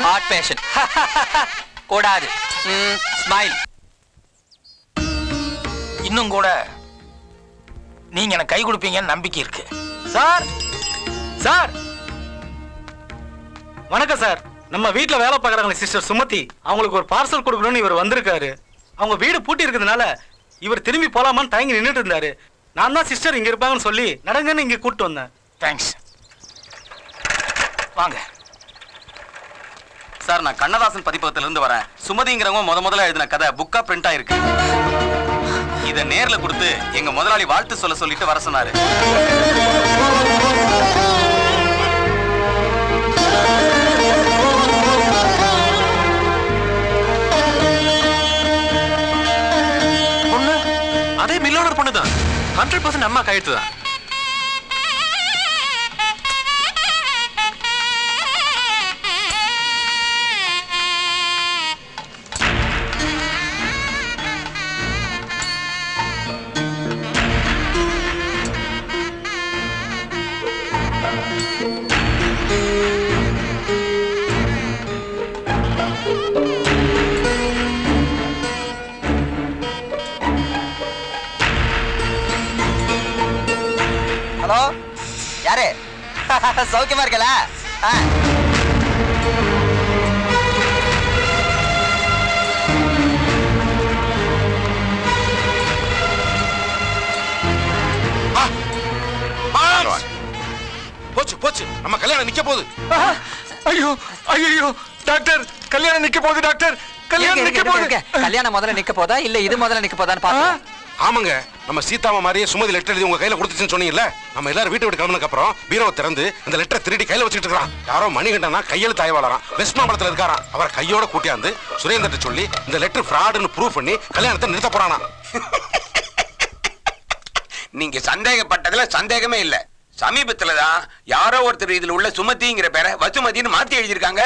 Heart patient. கூடாது. Smile. இன்னும் கூட நீங்க எனக்கு கை கொடுப்பீங்கன்னு நம்பிக்கை இருக்கு. சார் சார் வணக்கம் சார். நம்ம வீட்டுல வேலை பார்க்கறாங்க சிஸ்டர் சுமதி, அவங்களுக்கு ஒரு பார்சல் கொடுக்கணும்னு இவர் வந்திருக்காரு. அவங்க வீடு பூட்டி இருக்கிறதுனால இவர் திரும்பி போலாமான்னு தயங்கி நின்றுட்டு இருந்தாரு. நான் தான் சிஸ்டர் இங்க இருப்பாங்கன்னு சொல்லி நடங்கன்னு இங்க கூப்பிட்டு வந்தேன். தேங்க்ஸ். வாங்க சார். நான் கண்ணதாசன் பதிப்பகத்துல இருந்து வரேன். சுமதிங்கிறவங்க முதல்ல எழுதின கதை புக்கா பிரிண்ட் ஆயிருக்கு. இதை நேர்ல கொடுத்து எங்க முதலாளி வாழ்த்து சொல்ல சொல்லிட்டு வர சொன்னாரு. பொண்ணு அதே மில்லோனர் பொண்ணுதான். 100% அம்மா கையெழுத்து தான். ஹலோ, யாரு? சௌக்கியமா இருக்கல? போச்சு போச்சு, நம்ம கல்யாணம் நிக்க போகுது. ஐயோ ஐயோ டாக்டர், கல்யாணம் நிக்க போகுது டாக்டர். கல்யாணம் நிக்க போகுது. கல்யாணம் முதல்ல நிக்க போதா இல்ல இது முதல்ல நிக்க போதான்னு பாருங்க. ஆமாங்க, நம்ம சீதாமா மாதிரியே சுமதி லெட்டர் எழுதி உங்க கையில கொடுத்துச்சுன்னு சொன்னீங்கல்ல. நம்ம எல்லாரும் வீட்டை விட்டு கிளம்பினதுக்கு அப்புறம் பீரோவை திறந்து அந்த லெட்டரை திருடி கையில வச்சுட்டு இருக்கான். யாரோ மணிகண்டனா கையெழுத்து ஆய்வாளராம் வெஸ்ட் மாம்பலத்துல இருக்காராம். அவரை கையோட கூட்டியாந்து சுரேந்தர்ட்ட சொல்லி இந்த லெட்டர் ஃப்ராடுன்னு ப்ரூவ் பண்ணி கல்யாணத்தை நிறுத்த போறானா. நீங்க சந்தேகப்பட்டதுல சந்தேகமே இல்ல. சமீபத்துலதான் யாரோ ஒருத்தர் இதுல உள்ள சுமதிங்கிற பேரை வசுமதின்னு மாத்தி எழுதியிருக்காங்க.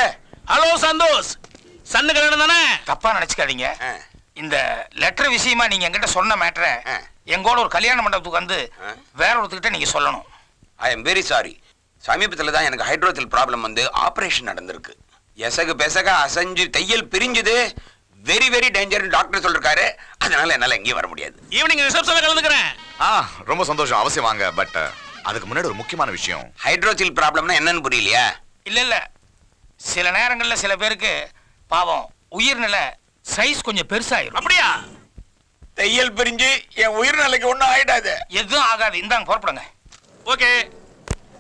ஹலோ சந்தோஷ், சன்னு கல்யாணம் தானே? தப்பா நினைச்சுக்காதீங்க. இந்த லெட்டர் விஷயமா நீங்க என்கிட்ட சொன்ன மேட்டரை எங்கோட ஒரு கல்யாண மண்டபத்துக்கு வந்து வேற ஒருத்தர்கிட்ட நீங்க சொல்லணும். I am very sorry. சமீபத்துல தான் எனக்கு ஹைட்ரோத்தில் ப்ராப்ளம் வந்து ஆபரேஷன் நடந்திருக்கு. எசகு பெசக அசைஞ்சு தையல் பிரிஞ்சுது. வெரி வெரி டேஞ்சர் டாக்டர் சொல்லிருக்காரு. அதனால என்னால எங்கேயும் வர முடியாது. ஈவினிங் ரிசப்ஷன்ல கலந்துக்கிறேன். ரொம்ப சந்தோஷம், அவசியம் வாங்க. பட் அதுக்கு முன்னாடி ஒரு முக்கியமான விஷயம். ஹைட்ரோத்தில் ப்ராப்ளம்னா என்னன்னு புரியலையா? இல்ல சில நேரங்கள்ல சில பேருக்கு பாவம் உயிர்நிலை சைஸ் கொஞ்சம் பெருசாயிரும். அப்படியா? தையல் பிரிஞ்சு என் உயிர்நிலைக்கு ஒண்ணும் ஆயிடாது. எதுவும் ஆகாது. இந்தாங்க புறப்படுங்க. ஓகே,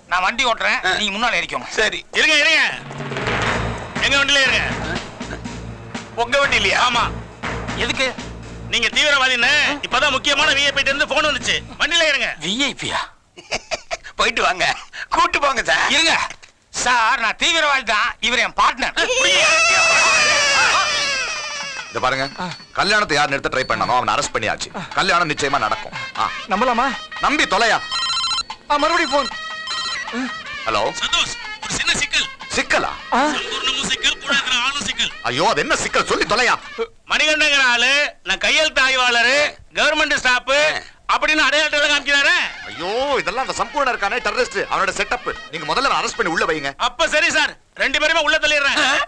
நான் வண்டி ஓட்டுறேன், நீங்க முன்னால ஏறிக்கோங்க. சரி. இருங்க இருங்க, எங்க வண்டியில இருங்க. உங்க வண்டி இல்லையா? ஆமா. எதுக்கு? நீங்க தீவிரவாதின்னு இப்பதான் முக்கியமான விஐபி இருந்து போன் வந்துச்சு. வண்டியில இருங்க. விஐபியா? போயிட்டு வாங்க, கூட்டு போங்க சார். இருங்க சார், நான் தீவிரவாதி தான். இவர் என் பார்ட்னர். இத பாருங்க, கல்யாணத்தை யார் நிறுத்த ட்ரை பண்ணானோ அவனை அரெஸ்ட் பண்ணியாச்சு. கல்யாணம் நிச்சயமா நடக்கும். நம்பலாமா? நம்பி தொலையா. மறுபடியும் போன். ஹலோ சந்தோஷ், ஒரு சின்ன சிக்கல். சிக்கலா? சம்பூர்ணமும் சிக்கல், கூட இருக்கிற ஆளும் சிக்கல். ஐயோ, அது என்ன சிக்கல் சொல்லி தொலையா. மணிகண்டங்கிற ஆளு நான் கையெழுத்து ஆய்வாளர், கவர்மெண்ட் ஸ்டாப் அப்படின்னு அடையாளத்தை காமிக்கிறாரு. ஐயோ, இதெல்லாம் அந்த சம்பூர்ண இருக்கானே டெரரிஸ்ட், அவனோட செட்டப். நீங்க முதல்ல அரெஸ்ட் பண்ணி உள்ள வைங்க. அப்ப சரி சார், ரெண்டு பேருமே உள்ள தள்ளிடுறேன்.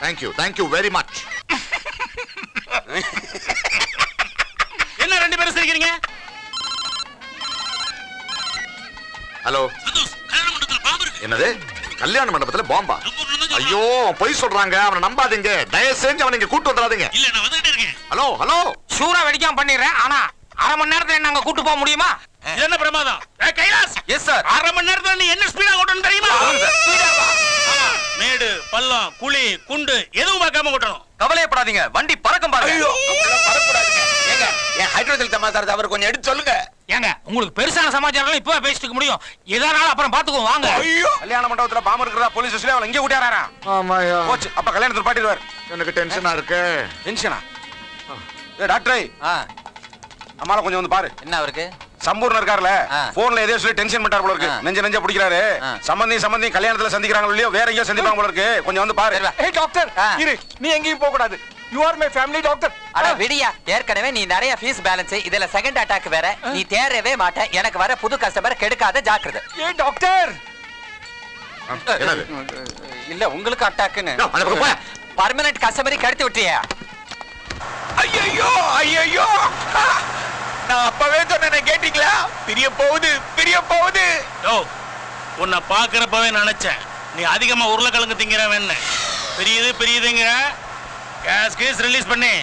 Thank you very much. என்ன ரெண்டு பேரும் சிரிக்கிறீங்க? ஹலோ. என்னது? கல்யாண மண்டபத்துல பாம்பா? ஐயோ, பொய் சொல்றாங்க, அவனை நம்பாதீங்க. தயவு செஞ்சு அவனை இங்க கூட்டு வந்துடாதீங்க. இல்ல, நான் வந்துட்டே இருக்கேன். ஹலோ. சூரா வெடிக்காம பண்ணிடுறேன். ஆனா அரை மணி நேரத்துல நாங்க கூட்டு போக முடியுமா? என்ன பிரமாதம்? கைலாஸ். Yes sir. அரை மணி நேரத்துல நீ என்ன ஸ்பீடா ஓட்டணும் தெரியுமா? மேடு பள்ளம் குழி குண்டு எதுவும் பார்க்காம ஓட்டணும். கவலையப்படாதீங்க, வண்டி பறக்கும் பாருங்க. பரப்படாதீங்க. ஏங்க, என் ஹைட்ரோத்தில் சமாச்சாரத்தை அவர் கொஞ்சம் எடுத்து சொல்லுங்க. ஏங்க, உங்களுக்கு பெருசான சமாச்சாரம் இப்ப பேசிட்டு முடியும். எதனால அப்புறம் பாத்துக்கோ வாங்க. கல்யாண மண்டபத்துல பாம்பு இருக்கிறதா போலீஸ் ஸ்டேஷன்ல அவளை இங்கே கூட்டியாரா? ஆமாயா. போச்சு, அப்ப கல்யாணத்துல பாட்டிடுவார். எனக்கு டென்ஷனா இருக்கு. டென்ஷனா? டாக்டர் அம்மால கொஞ்சம் வந்து பாரு. என்ன அவருக்கு? சம்பூர்ண இருக்காருல, போன்ல எதையோ சொல்லி டென்ஷன் பண்ணிட்டார் போல இருக்கு. நெஞ்ச பிடிக்கிறாரு. சம்பந்தி கல்யாணத்துல சந்திக்கிறாங்க இல்லையோ, வேற எங்கேயோ சந்திப்பாங்க போல இருக்கு. கொஞ்சம் வந்து பாரு. ஏய் டாக்டர், இரு, நீ எங்கேயும் போக கூடாது. You are my family doctor. அட விடியா, ஏற்கனவே நீ நிறைய ஃபீஸ் பேலன்ஸ், இதுல செகண்ட் அட்டாக் வேற. நீ தேரவே மாட்ட. எனக்கு வர புது கஸ்டமர் கெடுக்காத, ஜாக்கிரதை. ஏய் டாக்டர். என்னது இல்ல உங்களுக்கு அட்டாக்குன்னு யோ, அந்த பக்கம் போயா. பர்மனன்ட் கஸ்டமரை கடத்தி விட்டியா? ஐயோ ஐயோ, நான் அப்பவே சொன்னேன் கேட்டீங்களா? பிரிய போகுது. யோ உன்னை பாக்குறப்பவே நினைச்சேன் நீ அதிகமா உருளைக்கிழங்கு திங்கிறவன். பெரியதுங்கிற கேஸ் ரிலீஸ் பண்ணி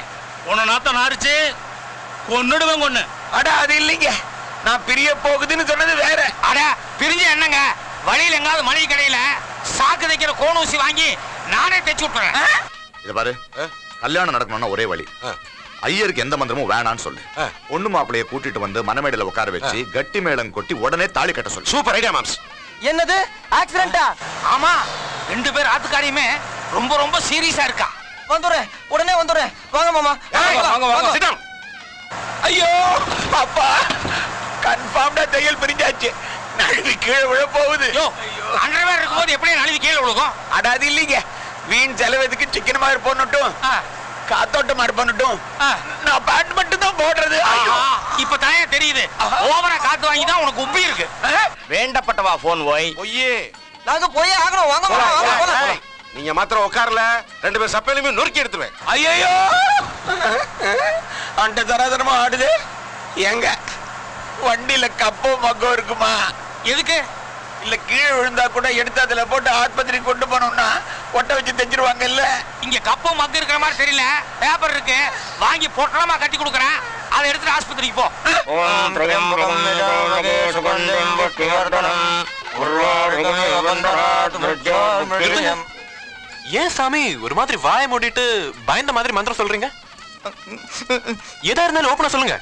உன்னை நாத்தம் நாரிச்சு கொன்னுடுவேன் கொன்னு. அட அது இல்லைங்க, நான் பிரிய போகுதுன்னு சொன்னது வேற. அட பிரிஞ்சு என்னங்க, வழியில எங்காவது மளிகை கடையில சாக்கு தைக்கிற கோணூசி வாங்கி நானே தைச்சு விட்டுறேன். இத பாரு, கல்யாணம் நடக்கணும்னா ஒரே வழி. ஐயருக்கு எந்த மந்திரமும் வேணான்னு சொல்லு. பொண்ணு மாப்பிளைய கூட்டிட்டு வந்து மணமேடையில உட்கார வச்சு கட்டி மேளம் கொட்டி உடனே தாலி கட்ட சொல்லு. Super idea moms. என்னது ஆக்சிடென்ட்டா? ஆமா, 2 பேர் ஆத்துக்காரியுமே ரொம்ப ரொம்ப சீரியஸா இருக்கா. உடனே வந்துடுறேன். வாங்க மாமா. வாங்க. Sit down. ஐயோ அப்பா, கன்ஃபார்ம்டா தையல் பிரிஞ்சாச்சு. நழுவி கீழே விழ போகுது. யோ, அண்டர்வேர் இருக்கும்போது எப்படியே நழுவி கீழே விழுகும்? அட அது இல்லைங்க, வீண் செலவதுக்கு சிக்கன் மாதிரி போடணும், காத்தோட்டம் மாதிரி பண்ணட்டும். நான் பேண்ட் மட்டும் தான் போடுறது. ஐயோ, இப்ப தானே தெரியுது, ஓவரா காத்து வாங்கி தான் உனக்கு உப்பி இருக்கு. வேண்டப்பட்டவா போன் போய் பொய்யே. நாங்க போய் ஆகணும். வாங்க மாமா, வாங்க போலாம். நீங்க மாத்திரம் உட்காரல, 2 பேர் சப்பையிலுமே நொறுக்கி எடுத்துருவேன். ஐயோ, அந்த தராதரமா ஆடுது. எங்க வண்டியில கப்போ மக்கோ இருக்குமா? எதுக்கு? இல்ல கீழே விழுந்தா கூட எடுத்து அதுல போட்டு ஆஸ்பத்திரி கொண்டு போனோம்னா ஒட்ட வச்சு தைச்சிருவாங்க இல்ல. இங்க கப்பு மக்கு இருக்கிற மாதிரி தெரியல, பேப்பர் இருக்கு, வாங்கி பொட்டலமா கட்டி கொடுக்குறேன், அதை எடுத்துட்டு ஆஸ்பத்திரிக்கு போ. ஏன் சாமி ஒரு மாதிரி வாயை மூடிட்டு பயந்த மாதிரி மந்திரம் சொல்றீங்க? எதா இருந்தாலும் ஓபனா சொல்லுங்க.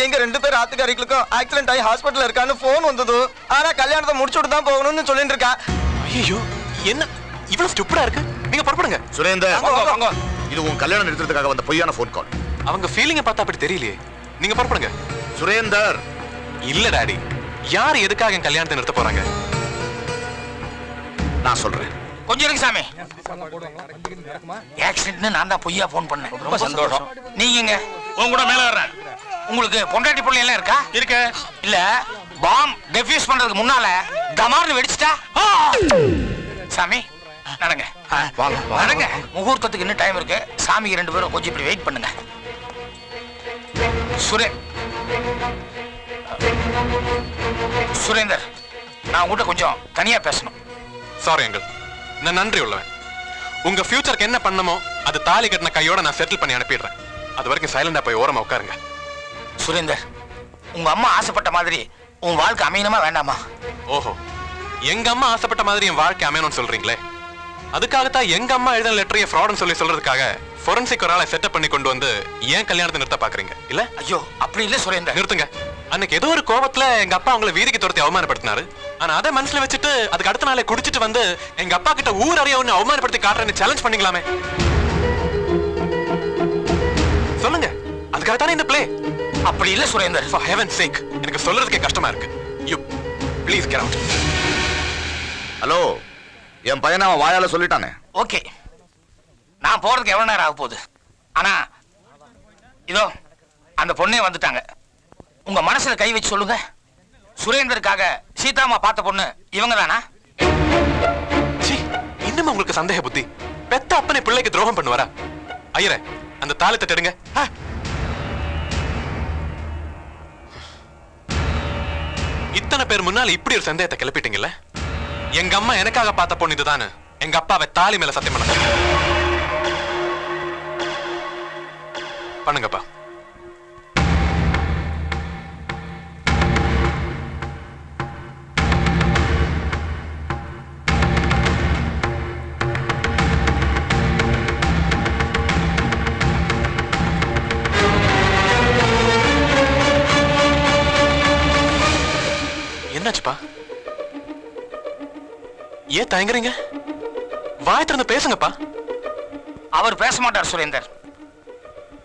எங்க 2 பேர் ஆத்துக்காரிகளுக்கும் ஆக்சிடென்ட் ஆகி ஹாஸ்பிடல்ல இருக்கான்னு போன் வந்தது. ஆனா கல்யாணத்தை முடிச்சுட்டு தான் போகணும்னு சொல்லிட்டு இருக்கா. ஐயோ, என்ன இவ்வளவு ஸ்டூப்பிடா இருக்கு? நீங்க புறப்படுங்க. சுரேந்தர், இது உன் கல்யாணம் நிறுத்துறதுக்காக வந்த பொய்யான போன் கால். அவங்க ஃபீலிங்க பார்த்தா அப்படி தெரியலையே. நீங்க புறப்படுங்க. சுரேந்தர், இல்ல டாடி, யார் எதுக்காக என் கல்யாணத்தை நிறுத்த போறாங்க? நான் சொல்றேன். கொஞ்சம் இருக்கு சாமி. ஆக்சிடென்ட் நான் தான் பொய்யா போன் பண்ணேன். ரொம்ப சந்தோஷம். நீங்க உன் கூட மேல வர்றேன். உங்களுக்கு பொண்டாட்டி பிள்ளை எல்லாம் இருக்கா? இருக்க. இல்ல பாம் டெஃப்யூஸ் பண்றதுக்கு முன்னால தமார்னு வெடிச்சிட்டா? சாமி நடங்க, நடங்க. முகூர்த்தத்துக்கு இன்னும் டைம் இருக்கு. சாமிக்கு 2 பேரும் கொஞ்சம் இப்படி வெயிட் பண்ணுங்க. சுரேந்தர், நான் உங்ககிட்ட கொஞ்சம் தனியா பேசணும். சாரி அங்கிள், நான் நன்றி உள்ளவன். உங்க ஃபியூச்சருக்கு என்ன பண்ணமோ அது தாலி கட்டின கையோட நான் செட்டில் பண்ணி அனுப்பிடுறேன். அது வரைக்கும் சைலண்டா போய் ஓரமா உட்காருங்க. சுரேந்தர், உங்க அம்மா ஆசைப்பட்ட மாதிரி உன் வாழ்க்கை அமையணுமா வேண்டாமா? ஓஹோ, எங்க அம்மா ஆசைப்பட்ட மாதிரி என் வாழ்க்கை அமையணும்னு சொல்றீங்களே, அதுக்காகத்தான் எங்க அம்மா எழுதின லெட்டரையை ஃப்ராட்னு சொல்லி சொல்றதுக்காக ஃபோரன்சிக் ஒரு ஆளை செட்டப் பண்ணி கொண்டு வந்து ஏன் கல்யாணத்தை நிறுத்த பாக்குறீங்க இல்ல? ஐயோ அப்படி இல்ல சுரேந்தர். நிறுத்துங்க. அன்னைக்கு ஏதோ ஒரு கோபத்துல எங்க அப்பா உங்களை வீதிக்கு துரத்தி அவமானப்படுத்தினாரு. ஆனா அதை மனசுல வச்சுட்டு அதுக்கு அடுத்த நாளே குடிச்சிட்டு வந்து எங்க அப்பா கிட்ட ஊர் அறிய ஒண்ணு அவமானப்படுத்தி காட்டுறேன்னு சேலஞ்ச் பண்ணீங்களாமே. சொல்லுங்க, அதுக்காக தானே இந்த பிளே. அப்படி இல்ல சுரேந்தர். For heaven's sake, எனக்கு சொல்றதுக்கே கஷ்டமா இருக்கு. You please get out. Hello, என் பையனை அவன் வாயால சொல்லிட்டானே. ஓகே, நான் போறதுக்கு எவ்வளவு நேரம் ஆக போகுது? ஆனா இதோ அந்த பொண்ணே வந்துட்டாங்க. உங்க மனசுல கை வச்சு சொல்லுங்க, சுரேந்தருக்காக சீதாமா பார்த்த பொண்ணு இவங்க தானா? இன்னும் உங்களுக்கு சந்தேக புத்தி? பெத்த அப்பனை பிள்ளைக்கு துரோகம் பண்ணுவாரா? ஐயரே, அந்த தாளத்தை தடுங்க. இத்தனை பேர் முன்னால இப்படி ஒரு சந்தேகத்தை கிளப்பிட்டீங்கல்ல. எங்க அம்மா எனக்காக பார்த்த பொண்ணு இதுதானு எங்க அப்பாவை தாலி மேல சத்தியம் பண்ணுங்கப்பா. என்னாச்சுப்பா? ஏன் தயங்குறீங்க? வாய் திறந்து பேசுங்கப்பா. அவர் பேச மாட்டார் சுரேந்தர்.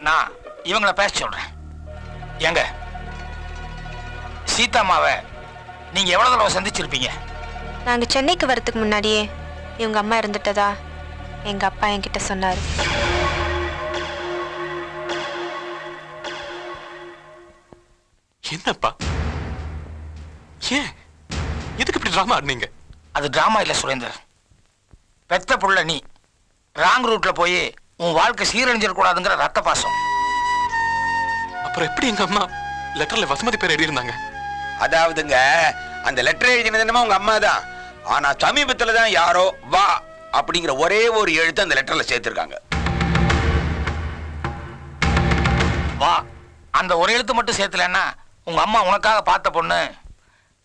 நான் இவங்கள பேச சொல்றேன். எங்க சீதாமாவை நீங்க எவ்வளவு தடவை சந்திச்சிருப்பீங்க? நாங்க சென்னைக்கு வரதுக்கு முன்னாடியே இவங்க அம்மா இருந்துட்டதா எங்க அப்பா என்கிட்ட சொன்னாரு. என்னப்பா, ஏன் எதுக்கு இப்படி டிராமா ஆடுனீங்க? அது டிராமா இல்ல சுரேந்தர். பெத்த புள்ள நீ ராங் ரூட்ல போய் உன் வாழ்க்கை சீரழிஞ்சிடக்கூடாதுங்கிற ரத்த பாசம். அப்புறம் எப்படி எங்க அம்மா லெட்டர்ல வசுமதி பேர் எழுதியிருந்தாங்க? அதாவதுங்க, அந்த லெட்டர் எழுதினது என்னமோ உங்க அம்மா தான். ஆனா சமீபத்துல தான் யாரோ வா அப்படிங்கிற ஒரே ஒரு எழுத்து அந்த லெட்டர்ல சேர்த்திருக்காங்க. வா அந்த ஒரு எழுத்து மட்டும் சேர்த்தலன்னா உங்க அம்மா உனக்காக பார்த்த பொண்ணு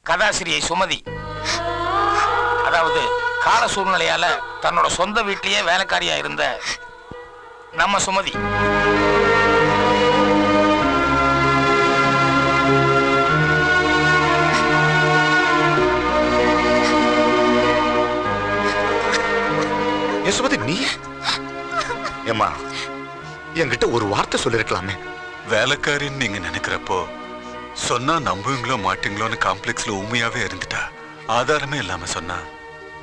கதாசிரியை சுமதி. அதாவது கால சூழ்நிலையால தன்னோட சொந்த வீட்டிலேயே வேலைக்காரியா இருந்த நம்ம சுமதி. சுமதி, நீ ஏம்மா என்கிட்ட ஒரு வார்த்தை சொல்லிருக்கலாமே. வேலைக்காரின்னு நீங்க நினைக்கிறப்போ சொன்னா நம்புவீங்களோ மாட்டீங்களோன்னு காம்ப்ளெக்ஸ்ல உண்மையாவே இருந்துட்டா, ஆதாரமே இல்லாம சொன்னா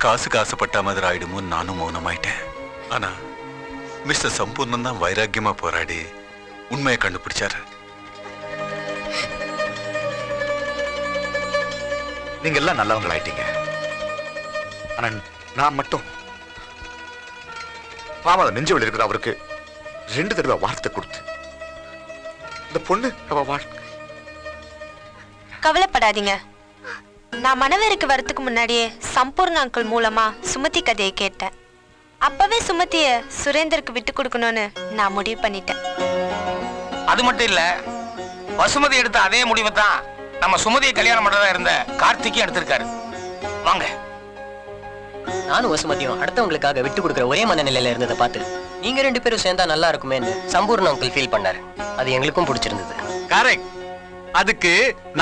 காசுக்கு ஆசைப்பட்ட மாதிரி ஆயிடுமோன்னு நானும் மௌனமாயிட்டேன். ஆனா மிஸ்டர் சம்பூர்ணம் தான் வைராக்கியமா போராடி உண்மையை கண்டுபிடிச்சாரு. நீங்க எல்லாம் நல்லவங்களாயிட்டீங்க. ஆனா நான் மட்டும் பாவம் நெஞ்சவள் இருக்கிற அவருக்கு 2 தடவை வார்த்தை கொடுத்து இந்த பொண்ணு அவ வாழ்க்கை. கவலைப்படாதீங்க. நான் மணவருக்கு வரத்துக்கு முன்னாடியே சம்பூர்ண அங்கிள் மூலமா சுமதி கதையை கேட்டேன். அப்பவே சுமதிய சுரேந்தருக்கு விட்டு கொடுக்கணும்னு நான் முடிவு பண்ணிட்டேன். அது மட்டும் இல்ல, வசுமதி எடுத்த அதே முடிவை தான் நம்ம சுமதியை கல்யாணம் பண்றதா இருந்த கார்த்திக்கும் எடுத்திருக்காரு. வாங்க. நானும் வசுமதியும் அடுத்தவங்களுக்காக விட்டு கொடுக்குற ஒரே மனநிலையில இருந்ததை பார்த்து நீங்க 2 பேரும் சேர்ந்தா நல்லா இருக்குமேன்னு சம்பூர்ண அங்கிள் ஃபீல் பண்ணாரு. அது எங்களுக்கும் பிடிச்சிருந்தது. கரெக்ட். அதுக்கு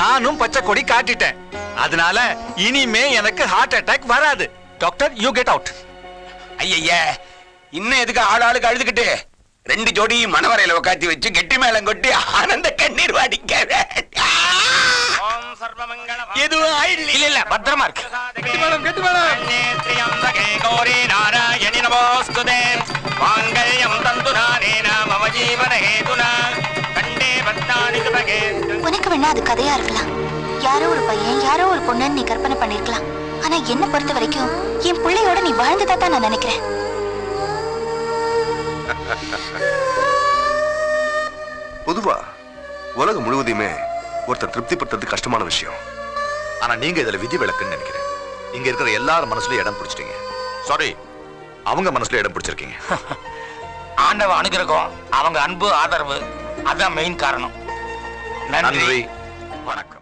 நானும் பச்சை கொடி காட்டிட்டேன். அதனால இனிமே எனக்கு ஹார்ட் அட்டாக் வராது. Doctor, you get out. ஐயா, இன்னும் எதுக்கு ஆளுக்கு அழுதுகிட்டு 2 ஜோடி மணவரையில உட்காத்தி வச்சு கெட்டி மேளம் கொட்டி ஆனந்த கண்ணீர் வாடிக்க. எதுவும் ஆயிடல. இல்ல இல்ல, பத்திரமா இருக்கு. கெட்டி மேளம். உனக்கு வேணா அது கதையா இருக்கலாம். யாரோ ஒரு பையன் யாரோ ஒரு பொண்ணுன்னு நீ கற்பனை பண்ணிருக்கலாம். ஆனா என்ன பொறுத்த வரைக்கும் என் பிள்ளையோட நீ வாழ்ந்ததா தான் நான் நினைக்கிறேன். பொதுவா உலகம் முழுவதுமே ஒருத்தர் திருப்திப்படுத்துறது கஷ்டமான விஷயம். ஆனா நீங்க இதுல விதி விலக்குன்னு நினைக்கிறேன். இங்க இருக்கிற எல்லாரும் மனசுல இடம் பிடிச்சிட்டீங்க. சாரி, அவங்க மனசுல இடம் பிடிச்சிருக்கீங்க. ஆண்டவ அனுகிரகம், அவங்க அன்பு ஆதரவு, அதான் மெயின் காரணம். நன்றி, வணக்கம்.